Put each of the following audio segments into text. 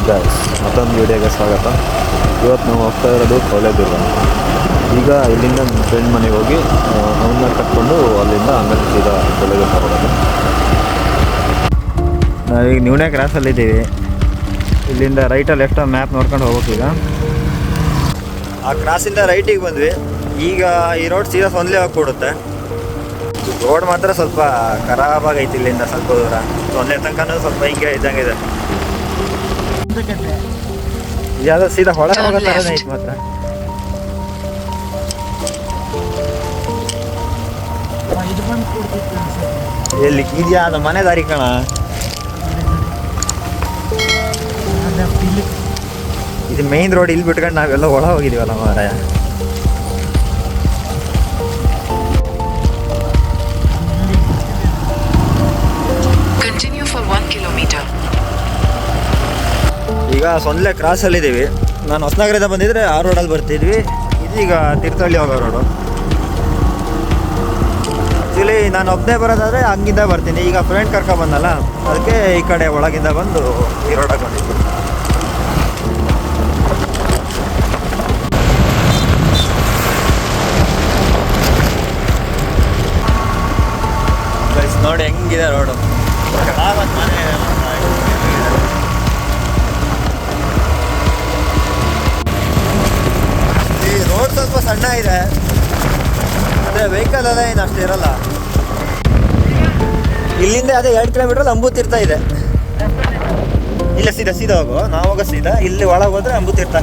Guys, ಮತ್ತೊಂದು ವಿಡಿಯೋಗೆ ಸ್ವಾಗತ. ಇವತ್ತು ನಾವು ಹೋಗ್ತಾ ಇರೋದು ಕೌಲೇದುರ್ಗ. ಈಗ ಇಲ್ಲಿಂದ ನನ್ನ ಫ್ರೆಂಡ್ ಮನೆಗೆ ಹೋಗಿ ಅವನ್ನ ಕಟ್ಕೊಂಡು ಅಲ್ಲಿಂದ ಆಮೇಲೆ ಸೀದಾ ಕೌಲೇದುರ್ಗ ಹೋಗೋದು. ನಾವೀಗ ನ್ಯೂನೇ ಕ್ರಾಸಲ್ಲಿದ್ದೀವಿ. ಇಲ್ಲಿಂದ ರೈಟಲ್ಲಿ ಲೆಫ್ಟ್ ಮ್ಯಾಪ್ ನೋಡ್ಕೊಂಡು ಹೋಗ್ಬೇಕೀಗ. ಆ ಕ್ರಾಸಿಂದ ರೈಟಿಗೆ ಬಂದ್ವಿ. ಈಗ ಈ ರೋಡ್ ಸೀದಾ ಸೊಂದ್ಲೆ ಹೋಗ್ಬಿಡುತ್ತೆ. ರೋಡ್ ಮಾತ್ರ ಸ್ವಲ್ಪ ಖರಾಬಾಗೈತಿ. ಇಲ್ಲಿಂದ ಸ್ವಲ್ಪ ದೂರ ಸೊಂದ್ಲೆ ತನಕ ಸ್ವಲ್ಪ ಹಿಂಗೆ ಇದ್ದಂಗಿದೆ. ಯಾವುದೋ ಸೀದಾ ಹೊಳೆ ಹೋಗೋ ಥರನೇ ಐತೆ ಮಾತ್ರ. ಎಲ್ಲಿ ಇದೆಯಾ ಅದು ಮನೆ ದಾರಿ ಕಣ. ಇದು ಮೇನ್ ರೋಡ್. ಇಲ್ಲಿ ಬಿಟ್ಕೊಂಡು ನಾವೆಲ್ಲ ಒಳ ಹೋಗಿದ್ದೀವಲ್ಲ ಮಾರಾಯ. ಈಗ ಸೊಂದ್ಲೆ ಕ್ರಾಸಲ್ಲಿದ್ದೀವಿ. ನಾನು ಹೊಸನಗರದಿಂದ ಬಂದಿದ್ರೆ ಆ ರೋಡಲ್ಲಿ ಬರ್ತಿದ್ವಿ. ಇದೀಗ ತೀರ್ಥಹಳ್ಳಿ ಹೋಗೋ ರೋಡು. ಆ್ಯಕ್ಚುಲಿ ನಾನು ಒಬ್ಬನೇ ಬರೋದಾದರೆ ಹಂಗಿಂದ ಬರ್ತೀನಿ. ಈಗ ಫ್ರೆಂಡ್ ಕರ್ಕೊಬಂದಲ್ಲ, ಅದಕ್ಕೆ ಈ ಕಡೆ ಒಳಗಿಂದ ಬಂದು ಈ ರೋಡಾಗಿ ಬಂದಿದ್ವಿ. ನೋಡಿ ಹೆಂಗಿದೆ ರೋಡು. ಮನೆ ರೋಡ್ ಸ್ವಲ್ಪ ಸಣ್ಣ ಇದೆ, ಅಂದರೆ ವೆಹಿಕಲ್ ಎಲ್ಲ ಏನು ಅಷ್ಟು ಇರಲ್ಲ. ಇಲ್ಲಿಂದ ಅದೇ 2 ಕಿಲೋಮೀಟ್ರಲ್ಲಿ ಅಂಬುತೀರ್ಥ ಇದೆ. ಇಲ್ಲ ಸೀದಾ ಸೀದಾ ಹೋಗು, ನಾವು ಹೋಗೋ ಸೀದಾ. ಇಲ್ಲಿ ಒಳಗೆ ಹೋದ್ರೆ ಅಂಬುತೀರ್ಥ.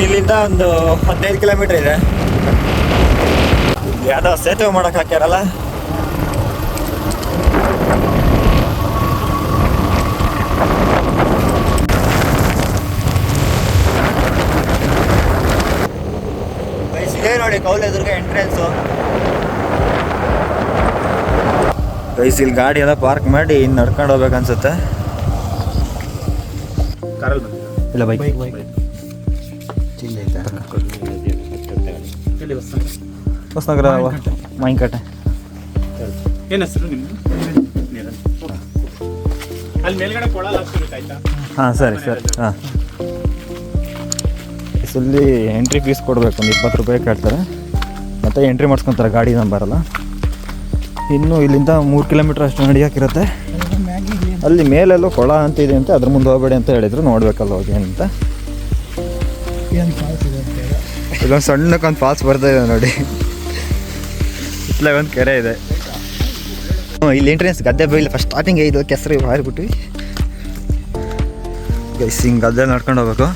ಇಲ್ಲಿಂದ ಒಂದು 15 ಕಿಲೋಮೀಟರ್ ಇದೆ. ಯಾವುದೋ ಸೇತುವೆ ಮಾಡೋಕೆ ಹಾಕ್ಯಾರಲ್ಲ. ಇದೇ ನೋಡಿ ಕೌಲೇದುರ್ಗ ಎಂಟ್ರೆನ್ಸು. ಗೈಸ್, ಇಲ್ಲಿ ಗಾಡಿ ಎಲ್ಲ ಪಾರ್ಕ್ ಮಾಡಿ ಇನ್ನು ನಡ್ಕೊಂಡು ಹೋಗ್ಬೇಕನ್ಸುತ್ತೆ. ಇಲ್ಲ ಬೈಕ್ ಹೊಸನಗರ ಮಾಯಿಕಟ್ಟೆ. ಏನು ಹೆಸರು ನಿಮ್ಮದು? ಅಲ್ಲಿ ಮೇಲ್ಗಡೆ ಕೊಳ ಹಾಕ್ಸ್ಬೇಕಾಯ್ತಾ? ಹಾಂ ಸರಿ ಸರಿ. ಹಾಂ, ಇಲ್ಲಿ ಎಂಟ್ರಿ ಫೀಸ್ ಕೊಡಬೇಕು. ಒಂದು 20 ರೂಪಾಯಿ ಕೇಳ್ತಾರೆ. ಮತ್ತು ಎಂಟ್ರಿ ಮಾಡಿಸ್ಕೊತಾರೆ ಗಾಡಿ ನಂಬರಲ್ಲ. ಇನ್ನು ಇಲ್ಲಿಂದ 3 ಕಿಲೋಮೀಟ್ರ್ ಅಷ್ಟು ನಡೆಯೋಕ್ಕಿರುತ್ತೆ. ಅಲ್ಲಿ ಮೇಲೆಲ್ಲೋ ಕೊಳ ಅಂತ ಇದೆ ಅಂತ, ಅದ್ರ ಮುಂದೆ ಹೋಗಬೇಡಿ ಅಂತ ಹೇಳಿದ್ರು. ನೋಡ್ಬೇಕಲ್ಲ ಹೋಗಿ ಅಂತ. ಇಲ್ಲೊಂದು ಸಣ್ಣಕ್ಕೊಂದು ಫಾಲ್ಸ್ ಬರ್ತಾ ಇದೆ ನೋಡಿ. ಇತ್ತಲೇ ಒಂದು ಕೆರೆ ಇದೆ. ಇಲ್ಲಿ ಎಂಟ್ರೆನ್ಸ್ ಗದ್ದೆ ಬೈಲಿ ಫಸ್ಟ್ ಸ್ಟಾರ್ಟಿಂಗ್ ಇದು ಕೆಸರು ಹಾರಿಬಿಟ್ವಿ. ಗೈಸ್, ಹಿಂಗೆ ಗದ್ದೆ ನಡ್ಕೊಂಡು ಹೋಗ್ಬೇಕು.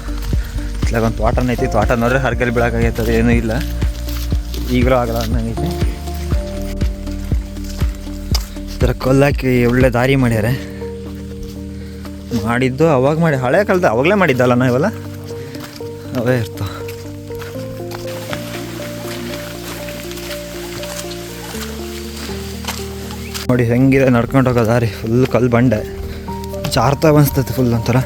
ಇತ್ಲಾಗ ಒಂದು ತೋಟನ ಐತಿ. ತೋಟ ನೋಡ್ರೆ ಹರ್ಗಲ್ಲಿ ಬೀಳೋಕ್ಕಾಗೈತದೆ, ಏನೂ ಇಲ್ಲ. ಈಗಲೂ ಆಗಲ್ಲ ಅನ್ನಂಗೈತಿ. ಈ ಥರ ಕಲ್ಲಾಕಿ ಒಳ್ಳೆ ದಾರಿ ಮಾಡ್ಯಾರೆ. ಮಾಡಿದ್ದು ಅವಾಗ ಮಾಡಿ, ಹಳೆ ಕಾಲದ ಅವಾಗಲೇ ಮಾಡಿದ್ದಲ್ಲ ನಾವೆಲ್ಲ, ಅವೇ ಇರ್ತಾವೆ. ನೋಡಿ ಹೆಂಗಿದೆ ನಡ್ಕೊಂಡು ಹೋಗೋ ದಾರಿ. ಫುಲ್ ಕಲ್ಲು ಬಂಡೆ, ಜಾರ್ತಾ ಅನಿಸ್ತೈತೆ ಫುಲ್ ಒಂಥರ.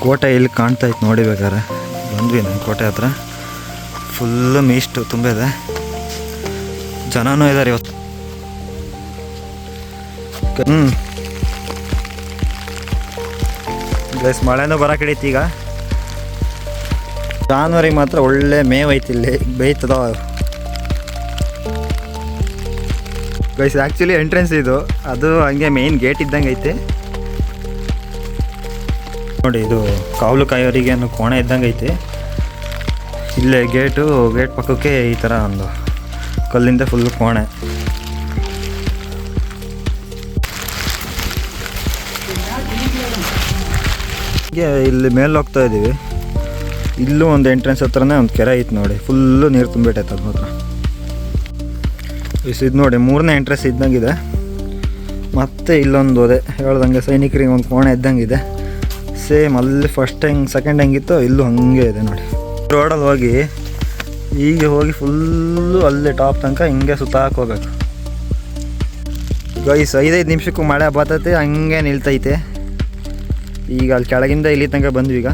ಕೋಟೆ ಇಲ್ಲಿ ಕಾಣ್ತಾ ಇತ್ತು ನೋಡಿ. ಬೇಕಾದ್ರೆ ಬಂದ್ವಿ ನಾನು ಕೋಟೆ ಹತ್ರ. ಫುಲ್ಲು ಮೀಸ್ಟು ತುಂಬಿದೆ, ಜನನೂ ಇದ್ದಾರೆ ಇವತ್ತು. ಗೈಸ್, ಮಳೆನೂ ಬರೋಕೆ ಹಿಡಿತು. ಈಗ ಜಾನ್ವರಿ ಮಾತ್ರ ಒಳ್ಳೆ ಮೇವು ಐತಿ. ಇಲ್ಲಿ ಬೇಯ್ತದ ಗೈಸ್. ಆ್ಯಕ್ಚುಲಿ ಎಂಟ್ರೆನ್ಸ್ ಇದು, ಅದು ಹಂಗೆ ಮೇನ್ ಗೇಟ್ ಇದ್ದಂಗೆ ಐತೆ ನೋಡಿ. ಇದು ಕಾವಲು ಕಾಯೋರಿಗೆ ಅನ್ನೋ ಕೋಣೆ ಇದ್ದಂಗೆ ಐತೆ. ಇಲ್ಲೇ ಗೇಟ್ ಪಕ್ಕಕ್ಕೆ ಈ ಥರ ಒಂದು ಕಲ್ಲಿಂದ ಫುಲ್ಲು ಕೋಣೆ. ಇಲ್ಲಿ ಮೇಲೆ ಹೋಗ್ತಾ ಇದ್ದೀವಿ. ಇಲ್ಲೂ ಒಂದು ಎಂಟ್ರೆನ್ಸ್ ಹತ್ರನೇ ಒಂದು ಕೆರೆ ಐತೆ ನೋಡಿ. ಫುಲ್ಲು ನೀರು ತುಂಬಿಟ್ಟೈತೆ ಅದು ಮಾತ್ರ. ಇದು ನೋಡಿ 3ನೇ ಎಂಟ್ರೆನ್ಸ್ ಇದ್ದಂಗಿದೆ. ಮತ್ತು ಇಲ್ಲೊಂದು ಅದೇ ಹೇಳ್ದಂಗೆ ಸೈನಿಕರಿಗೆ ಒಂದು ಕೋಣೆ ಇದ್ದಂಗಿದೆ. ಸೇಮ್ ಅಲ್ಲಿ ಫಸ್ಟ್ ಹೆಂಗೆ ಸೆಕೆಂಡ್ ಹೆಂಗಿತ್ತು ಇಲ್ಲೂ ಹಾಗೆ ಇದೆ ನೋಡಿ. ರೋಡಲ್ಲಿ ಹೋಗಿ ಈಗ ಹೋಗಿ ಫುಲ್ಲು ಅಲ್ಲಿ ಟಾಪ್ ತನಕ ಹಿಂಗೆ ಸುತ್ತಾಕ್ ಹೋಗ್ಬೇಕು. ಗೈಸ್ 5-5 ನಿಮಿಷಕ್ಕೂ ಮಳೆ ಬರ್ತೈತೆ, ಹಂಗೆ ನಿಲ್ತೈತೆ. ಈಗ ಅಲ್ಲಿ ಕೆಳಗಿಂದ ಇಲ್ಲಿ ತನಕ ಬಂದ್ವಿ. ಈಗ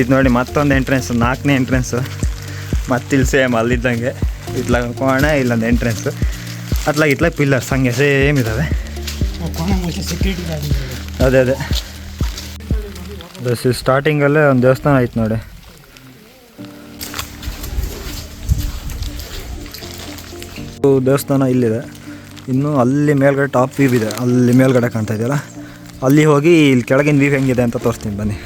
ಇದು ನೋಡಿ ಮತ್ತೊಂದು ಎಂಟ್ರೆನ್ಸ್, 4ನೇ ಎಂಟ್ರೆನ್ಸು. ಮತ್ತಿಲ್ಲಿ ಸೇಮ್ ಅಲ್ಲಿದ್ದಂಗೆ ಇತ್ಲಾಗ ಕೋಣೆ, ಇಲ್ಲೊಂದು ಎಂಟ್ರೆನ್ಸು, ಇತ್ಲಾಗ ಪಿಲ್ಲರ್ಸ್ ಹಂಗೆ ಸೇಮ್ ಇದ್ದಾವೆ. ಅದೇ ಬಸ್ ಸ್ಟಾರ್ಟಿಂಗಲ್ಲೇ ಒಂದು ದೇವಸ್ಥಾನ ಐತೆ ನೋಡಿ. ದೇವಸ್ಥಾನ ಇಲ್ಲಿದೆ. ಇನ್ನು ಅಲ್ಲಿ ಮೇಲ್ಗಡೆ ಟಾಪ್ ವ್ಯೂ ಇದೆ, ಅಲ್ಲಿ ಮೇಲ್ಗಡೆ ಕಾಣ್ತಾ ಇದೆಯಲ್ಲ, ಅಲ್ಲಿ ಹೋಗಿ ಇಲ್ಲಿ ಕೆಳಗಿನ ವ್ಯೂ ಹೆಂಗಿದೆ ಅಂತ ತೋರಿಸ್ತೀನಿ ಬನ್ನಿ.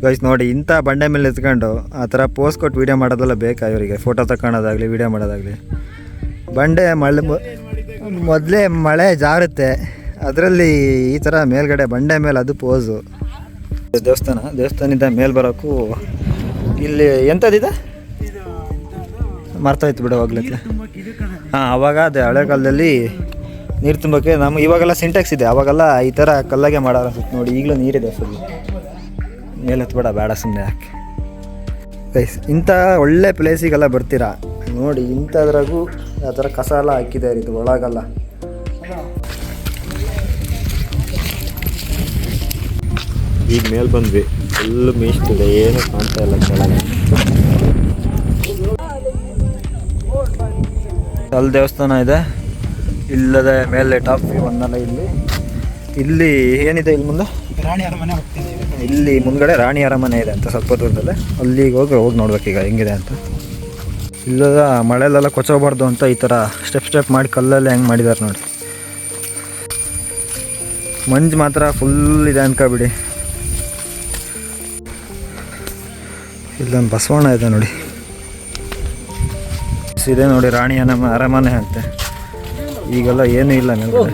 ಗೈಸ್ ನೋಡಿ, ಇಂಥ ಬಂಡೆ ಮೇಲೆ ನಿಂತ್ಕೊಂಡು ಆ ಥರ ಪೋಸ್ ಕೊಟ್ಟು ವೀಡಿಯೋ ಮಾಡೋದೆಲ್ಲ ಬೇಕಾ ಇವರಿಗೆ? ಫೋಟೋ ತಗೊಳೋದಾಗಲಿ ವೀಡಿಯೋ ಮಾಡೋದಾಗಲಿ. ಬಂಡೆ ಮೊದಲೇ ಮಳೆ ಜಾರುತ್ತೆ, ಅದರಲ್ಲಿ ಈ ಥರ ಮೇಲ್ಗಡೆ ಬಂಡೆ ಮೇಲೆ ಅದು ಪೋಸು. ದೇವಸ್ಥಾನದಿಂದ ಮೇಲೆ ಬರೋಕ್ಕೂ ಇಲ್ಲಿ ಎಂಥದ್ದಿದೆ ಮರ್ತೋಯ್ತು ಬಿಡು ಹೋಗ್ಲಿಕ್ಕೆ. ಹಾಂ, ಅವಾಗ ಅದೇ ಹಳೆ ಕಾಲದಲ್ಲಿ ನೀರು ತುಂಬೋಕ್ಕೆ ಇವಾಗೆಲ್ಲ ಸಿಂಟೆಕ್ಸ್ ಇದೆ, ಅವಾಗೆಲ್ಲ ಈ ಥರ ಕಲ್ಲಾಗೆ ಮಾಡೋರು ಅನ್ಸುತ್ತೆ ನೋಡಿ. ಈಗಲೂ ನೀರಿದೆ ಫುಲ್. ಮೇಲೆ ಹತ್ಬೇಡ, ಬೇಡ ಸುಮ್ಮನೆ ಯಾಕೆ. ಗೈಸ್ ಇಂಥ ಒಳ್ಳೆ ಪ್ಲೇಸಿಗೆಲ್ಲ ಬರ್ತೀರಾ ನೋಡಿ, ಇಂಥದ್ರಾಗೂ ಆ ಥರ ಕಸ ಎಲ್ಲ ಹಾಕಿದ್ದಾರೆ ಇದು ಒಳಗಲ್ಲ. ಈಗ ಮೇಲೆ ಬಂದ್ವಿ, ಫುಲ್ ಮೀಸ್ತಿದೆ, ಏನು ಕಾಣ್ತಾ ಇಲ್ಲ ಕೆಳಗೆ. ಅಲ್ಲಿ ದೇವಸ್ಥಾನ ಇದೆ, ಇಲ್ಲದೆ ಮೇಲೆ ಟಾಪ್ ವ್ಯೂ ಒಂದಲ್ಲ. ಇಲ್ಲಿ ಏನಿದೆ ಇಲ್ಲಿ ಮುಂದೆ? ರಾಣಿ ಅರಮನೆ ಹೋಗ್ತಿದ್ದೀವಿ. ಇಲ್ಲಿ ಮುಂದ್ಗಡೆ ರಾಣಿ ಅರಮನೆ ಇದೆ ಅಂತ ಸ್ವಲ್ಪ ದೂರದಲ್ಲೇ, ಅಲ್ಲಿಗೆ ಹೋಗಿ ನೋಡ್ಬೇಕೀಗ ಹೆಂಗಿದೆ ಅಂತ. ಇಲ್ಲದ ಮಳೆಯಲ್ಲೆಲ್ಲ ಕೊಚ್ಚೋಗ್ಬಾರ್ದು ಅಂತ ಈ ಥರ ಸ್ಟೆಪ್ ಮಾಡಿ ಕಲ್ಲಲ್ಲಿ ಹೆಂಗೆ ಮಾಡಿದ್ದಾರೆ ನೋಡಿ. ಮಂಜು ಮಾತ್ರ ಫುಲ್ ಇದೆ ಅನ್ಕೋಬಿಡಿ. ಇಲ್ಲೊಂದು ಬಸವಣ್ಣ ಇದೆ ನೋಡಿ, ಇದೆ ನೋಡಿ ರಾಣಿ ಅರಮನೆ ಅಂತೆ. ಈಗೆಲ್ಲ ಏನೂ ಇಲ್ಲ ಮೇಲ್ಗಡೆ.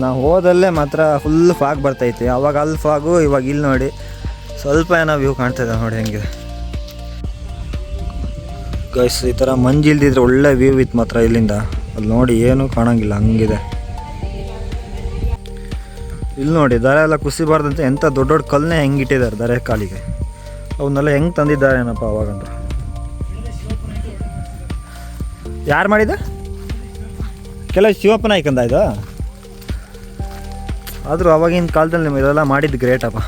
ನಾವು ಹೋದಲ್ಲೇ ಮಾತ್ರ ಫುಲ್ ಫಾಗ್ ಬರ್ತೈತಿ. ಅವಾಗ ಅಲ್ಲಿ ಫಾಗು, ಇವಾಗ ಇಲ್ಲಿ ನೋಡಿ ಸ್ವಲ್ಪ ಏನೋ ವ್ಯೂ ಕಾಣ್ತಾಯಿದೆ ನೋಡಿ ಹೆಂಗಿದೆ. ಗೈಸ್ ಈ ಥರ ಮಂಜು ಇಲ್ದಿದ್ರೆ ಒಳ್ಳೆ ವ್ಯೂ ಇತ್ತು ಮಾತ್ರ ಇಲ್ಲಿಂದ. ಅಲ್ಲಿ ನೋಡಿ ಏನೂ ಕಾಣೋಂಗಿಲ್ಲ, ಹಂಗಿದೆ. ಇಲ್ಲಿ ನೋಡಿ ದಾರೆ ಎಲ್ಲ ಕುಸಿಬಾರ್ದಂತೆ ಎಂಥ ದೊಡ್ಡ ದೊಡ್ಡ ಕಲ್ಲನ್ನೇ ಹೆಂಗೆ ಇಟ್ಟಿದ್ದಾರೆ ದಾರೆ ಕಾಲಿಗೆ. ಅವನ್ನೆಲ್ಲ ಹೆಂಗೆ ತಂದಿದ್ದಾರೆ ಏನಪ್ಪ ಅವಾಗಂದ್ರೆ. ಯಾರು ಮಾಡಿದ? ಕೆಲವು ಶಿವಪ್ಪನ ಆಯ್ಕಂದ ಇದು. ಆದರೂ ಅವಾಗಿನ ಕಾಲದಲ್ಲಿ ನೀವು ಇದೆಲ್ಲ ಮಾಡಿದ್ದು ಗ್ರೇಟಪ್ಪ.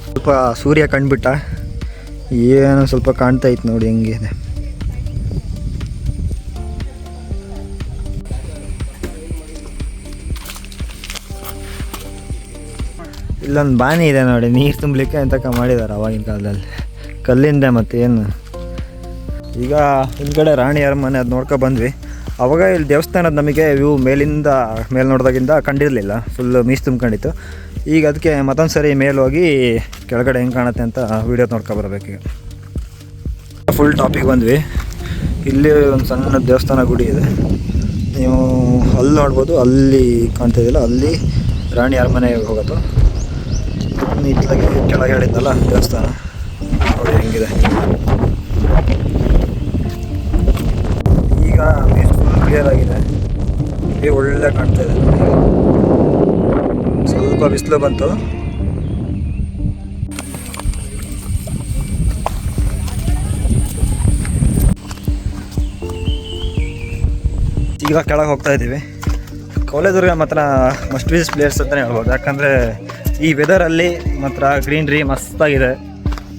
ಸ್ವಲ್ಪ ಸೂರ್ಯ ಕಂಡುಬಿಟ್ಟ, ಏನು ಸ್ವಲ್ಪ ಕಾಣ್ತಾ ಇತ್ತು ನೋಡಿ ಹೆಂಗಿದೆ. ಇಲ್ಲೊಂದು ಬಾನಿ ಇದೆ ನೋಡಿ, ನೀರು ತುಂಬಲಿಕ್ಕೆ ಅಂತಕ ಮಾಡಿದ್ದಾರೆ ಅವಾಗಿನ ಕಾಲದಲ್ಲಿ ಕಲ್ಲಿಂದ. ಮತ್ತು ಏನು ಈಗ ಹಿಂದ್ಗಡೆ ರಾಣಿ ಅರಮನೆ ಅದು ನೋಡ್ಕೊ ಬಂದ್ವಿ. ಅವಾಗ ಇಲ್ಲಿ ದೇವಸ್ಥಾನದ ನಮಗೆ ವ್ಯೂ ಮೇಲಿಂದ ಮೇಲೆ ನೋಡಿದಾಗಿಂದ ಕಂಡಿರಲಿಲ್ಲ, ಫುಲ್ ಮೀಸು ತುಂಬ್ಕೊಂಡಿತ್ತು. ಈಗ ಅದಕ್ಕೆ ಮತ್ತೊಂದು ಸರಿ ಮೇಲೆ ಹೋಗಿ ಕೆಳಗಡೆ ಹೆಂಗೆ ಕಾಣುತ್ತೆ ಅಂತ ವೀಡಿಯೋ ನೋಡ್ಕೊಬರ್ಬೇಕೀಗ. ಫುಲ್ ಟಾಪಿಗೆ ಬಂದ್ವಿ. ಇಲ್ಲಿ ಒಂದು ಸಣ್ಣ ದೇವಸ್ಥಾನ ಗುಡಿ ಇದೆ, ನೀವು ಅಲ್ಲಿ ನೋಡ್ಬೋದು. ಅಲ್ಲಿ ಕಾಣ್ತಿದ್ದಿಲ್ಲ, ಅಲ್ಲಿ ರಾಣಿ ಅರಮನೆ ಹೋಗೋದು. ಇತ್ಲಾಗಿ ಕೆಳಗೆ ಹೇಳಿದ್ನಲ್ಲ ದೇವಸ್ಥಾನ ನೋಡಿ ಹೆಂಗಿದೆ. ಈಗ ಫುಲ್ ಕ್ಲಿಯರ್ ಆಗಿದೆ, ಒಳ್ಳೆ ಕಾಣ್ತಾ ಇದೆ. ಸ್ವಲ್ಪ ಬಿಸಿಲು ಬಂತು. ಈಗ ಕೆಳಗೆ ಹೋಗ್ತಾ ಇದ್ದೀವಿ. ಕೌಲೇದುರ್ಗ ಮಾತ್ರ ಮಸ್ಟ್ ವಿಸಿಟ್ ಪ್ಲೇಸ್ ಅಂತಲೇ ಹೇಳ್ಬೋದು. ಯಾಕಂದರೆ ಈ ವೆದರಲ್ಲಿ ಮಾತ್ರ ಗ್ರೀನ್ರಿ ಮಸ್ತಾಗಿದೆ,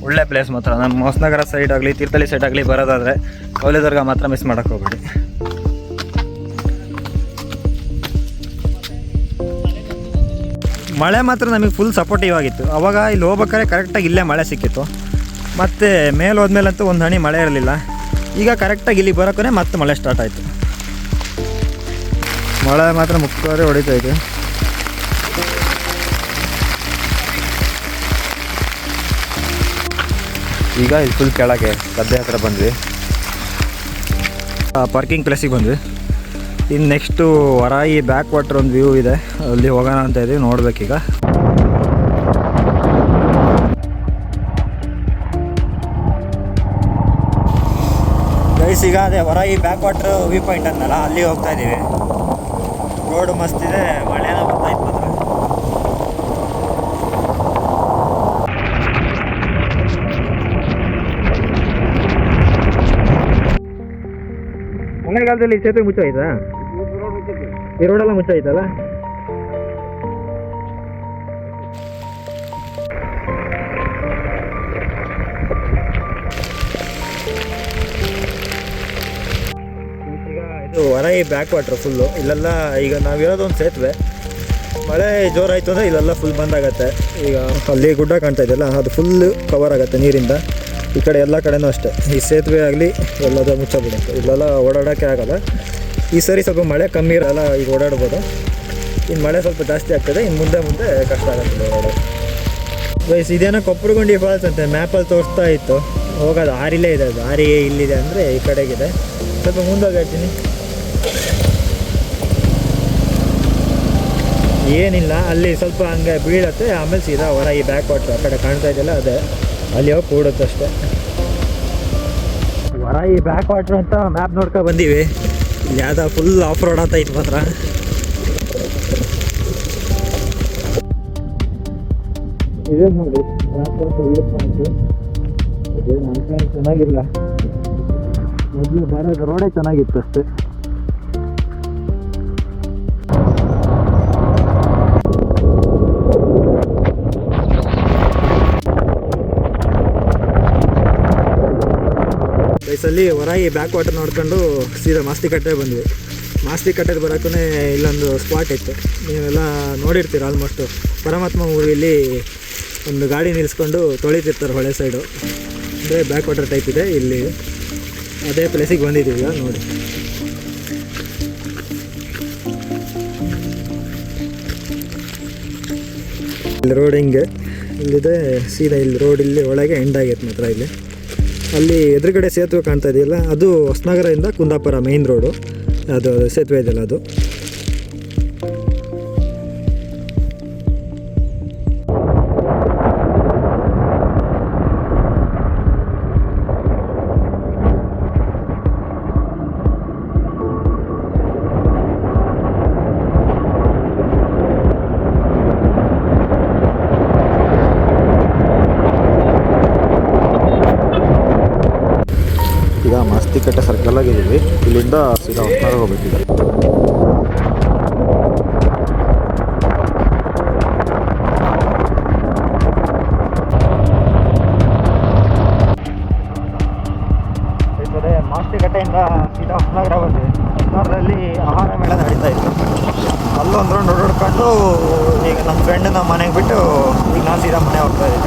ಒಳ್ಳೆ ಪ್ಲೇಸ್ ಮಾತ್ರ. ನಮ್ಮ ಹೊಸನಗರ ಸೈಡ್ ಆಗಲಿ ತೀರ್ಥಹಳ್ಳಿ ಸೈಡ್ ಆಗಲಿ ಬರೋದಾದರೆ ಕೌಲೇದುರ್ಗ ಮಾತ್ರ ಮಿಸ್ ಮಾಡೋಕ್ಕೆ ಹೋಗ್ಬೇಡಿ. ಮಳೆ ಮಾತ್ರ ನಮಗೆ ಫುಲ್ ಸಪೋರ್ಟಿವ್ ಆಗಿತ್ತು. ಅವಾಗ ಇಲ್ಲಿ ಹೋಗ್ಬೇಕಾದ್ರೆ ಕರೆಕ್ಟಾಗಿ ಇಲ್ಲೇ ಮಳೆ ಸಿಕ್ಕಿತ್ತು. ಮತ್ತು ಮೇಲೆ ಹೋದ್ಮೇಲಂತೂ ಒಂದು ಹನಿ ಮಳೆ ಇರಲಿಲ್ಲ. ಈಗ ಕರೆಕ್ಟಾಗಿ ಇಲ್ಲಿ ಬರೋಕ್ಕೇ ಮತ್ತೆ ಮಳೆ ಸ್ಟಾರ್ಟ್ ಆಯಿತು. ಮಳೆ ಮಾತ್ರ ಮುಖ್ಯವಾಗಿ ಹೊಡಿತಾ ಇದೆ. ಈಗ ಇಲ್ಲಿ ಫುಲ್ ಕೆಳಗೆ ಗದ್ದೆ ಹತ್ರ ಬಂದ್ವಿ, ಪಾರ್ಕಿಂಗ್ ಪ್ಲೇಸಿಗೆ ಬಂದ್ವಿ. ಇನ್ನು ನೆಕ್ಸ್ಟು ವರಾಯಿ ಬ್ಯಾಕ್ ವಾಟರ್ ಒಂದು ವ್ಯೂ ಇದೆ, ಅಲ್ಲಿ ಹೋಗೋಣ ಅಂತ ಇದ್ದೀವಿ. ನೋಡ್ಬೇಕೀಗ. ಗೈಸ್ ಈಗ ಅದೇ ಹೊರಗೆ ಬ್ಯಾಕ್ ವಾಟ್ರ್ ವ್ಯೂ ಪಾಯಿಂಟ್ ಅಂದಲ್ಲ ಅಲ್ಲಿ ಹೋಗ್ತಾ ಇದ್ದೀವಿ. ರೋಡ್ ಮಸ್ತ್ ಇದೆ, ಮಳೆನ ಬರ್ತಾಯಿತ್ತು ಮಾತ್ರ. ಮಳೆಗಾಲದಲ್ಲಿ ಸೇತುವೆ ಮುಚ್ಚೋಯ್ತಾ? ಈ ರೋಡೆಲ್ಲ ಮುಚ್ಚೋಯ್ತಲ್ಲ. ಈಗ ಇದು ಹೊರಗೆ ಬ್ಯಾಕ್ ವಾಟ್ರ್ ಫುಲ್ಲು. ಇಲ್ಲೆಲ್ಲ ಈಗ ನಾವಿರೋದೊಂದು ಸೇತುವೆ, ಮಳೆ ಜೋರಾಯಿತು ಅಂದರೆ ಇಲ್ಲೆಲ್ಲ ಫುಲ್ ಬಂದಾಗತ್ತೆ. ಈಗ ಅಲ್ಲಿ ಗುಡ್ಡ ಕಾಣ್ತಾ ಇದೆಯಲ್ಲ, ಅದು ಫುಲ್ಲು ಕವರ್ ಆಗುತ್ತೆ ನೀರಿಂದ. ಈ ಕಡೆ ಎಲ್ಲ ಕಡೆನೂ ಅಷ್ಟೇ, ಈ ಸೇತುವೆ ಆಗಲಿ ಎಲ್ಲದ ಮುಚ್ಚಬಿಡುತ್ತೆ. ಇಲ್ಲೆಲ್ಲ ಓಡಾಡೋಕ್ಕೆ ಆಗಲ್ಲ. ಈ ಸರಿ ಸ್ವಲ್ಪ ಮಳೆ ಕಮ್ಮಿ ಇರಲ್ಲ, ಈಗ ಓಡಾಡ್ಬೋದು. ಇನ್ನು ಮಳೆ ಸ್ವಲ್ಪ ಜಾಸ್ತಿ ಆಗ್ತದೆ, ಇನ್ನು ಮುಂದೆ ಕಷ್ಟ ಆಗುತ್ತೆ ಓಡಾಡೋದು. ವಯಸ್ಸು ಇದೇನೋ ಕೊಪ್ಪರಗುಂಡಿ ಫಾಲ್ಸ್ ಅಂತೆ, ಮ್ಯಾಪಲ್ಲಿ ತೋರಿಸ್ತಾ ಇತ್ತು. ಹೋಗೋದು ಆರಿಲೇ ಇದೆ, ಅದು ಆರಿ ಇಲ್ಲಿದೆ ಅಂದರೆ ಈ ಕಡೆಗಿದೆ. ಸ್ವಲ್ಪ ಮುಂದೋಗಿ ಹೇಳ್ತೀನಿ. ಏನಿಲ್ಲ, ಅಲ್ಲಿ ಸ್ವಲ್ಪ ಹಂಗೆ ಬೀಳತ್ತೆ, ಆಮೇಲೆ ಸೀದಾ ಹೊರ ಈ ಬ್ಯಾಕ್ ವಾಟ್ರ್ ಆ ಕಡೆ ಕಾಣ್ತಾ ಇದೆಯಲ್ಲ ಅದೇ, ಅಲ್ಲಿ ಹೋಗಿ ಕೂಡುತ್ತೆ ಅಷ್ಟೇ. ಹೊರ ಈ ಬ್ಯಾಕ್ ವಾಟ್ರ್ ಅಂತ ಮ್ಯಾಪ್ ನೋಡ್ಕೊಂಡು ಬಂದೀವಿ. ಇಲ್ಲಿ ಯಾವ್ದು ಫುಲ್ ಆಫ್ ರೋಡ್ ಅಂತ ಇತ್ತು ಮಾತ್ರ. ಇದೆ ನೋಡಿ ಚೆನ್ನಾಗಿಲ್ಲ. ಮೊದಲು ಬರೋದು ರೋಡೇ ಚೆನ್ನಾಗಿತ್ತು ಅಷ್ಟೇ. ಬೈಸಲ್ಲಿ ಹೊರಗೆ ಬ್ಯಾಕ್ ವಾಟರ್ ನೋಡ್ಕೊಂಡು ಸೀದಾ ಮಾಸ್ತಿಕಟ್ಟೆ ಬಂದ್ವಿ. ಮಾಸ್ತಿಕಟ್ಟೆಗೆ ಬರೋಕ್ಕೂ ಇಲ್ಲೊಂದು ಸ್ಪಾಟ್ ಇತ್ತು, ನೀವೆಲ್ಲ ನೋಡಿರ್ತೀರ ಆಲ್ಮೋಸ್ಟು. ಪರಮಾತ್ಮ ಮೂವಿಯಲ್ಲಿ ಒಂದು ಗಾಡಿ ನಿಲ್ಲಿಸ್ಕೊಂಡು ತೊಳಿತಿರ್ತಾರೆ ಹೊಳೆ ಸೈಡು, ಅಂದರೆ ಬ್ಯಾಕ್ ವಾಟರ್ ಟೈಪ್ ಇದೆ. ಇಲ್ಲಿ ಅದೇ ಪ್ಲೇಸಿಗೆ ಬಂದಿದ್ದೀವಿ ಈಗ ನೋಡಿ. ಇಲ್ಲಿ ರೋಡ್ ಹಿಂಗೆ ಇಲ್ಲಿದೆ ಸೀದಾ. ಇಲ್ಲಿ ರೋಡ್ ಇಲ್ಲಿ ಒಳಗೆ ಎಂಡ್ ಆಗೈತೆ ಮಾತ್ರ. ಇಲ್ಲಿ ಅಲ್ಲಿ ಎದುರುಗಡೆ ಸೇತುವೆ ಕಾಣ್ತಾ ಇದೆಯಲ್ಲ, ಅದು ಹೊಸನಗರದಿಂದ ಕುಂದಾಪುರ ಮೇಯ್ನ್ ರೋಡು, ಅದು ಸೇತುವೆ ಇದೆಯಲ್ಲ ಅದು. ಈಗ ಮಾಸ್ತಿಕಟ್ಟೆ ಸರ್ಕಲ್ ಆಗಿದ್ದೀವಿ, ಇಲ್ಲಿಂದ ಸೀದಾ ಹೊಸನಗರ ಹೋಗ್ಬೇಕಿದೆ. ಮಾಸ್ತಿಕಟ್ಟೆಯಿಂದ ಸೀದಾ ಹೊಸನಗರ ಬಂದ್ವಿ. ಹೊಸನಗರದಲ್ಲಿ ಆಹಾರ ಮೇಳ ನಡೀತಾ ಇತ್ತು, ಅಲ್ಲೊಂದು ರೌಂಡ್ ಓಡಾಡ್ಕೊಂಡು ಈಗ ನಮ್ಮ ಫ್ರೆಂಡ್ ನಮ್ಮ ಮನೆಗೆ ಬಿಟ್ಟು ಈಗ ನಾನು ಸೀದಾ ಮನೆ ಹೋಗ್ತಾ ಇದ್ದೀನಿ.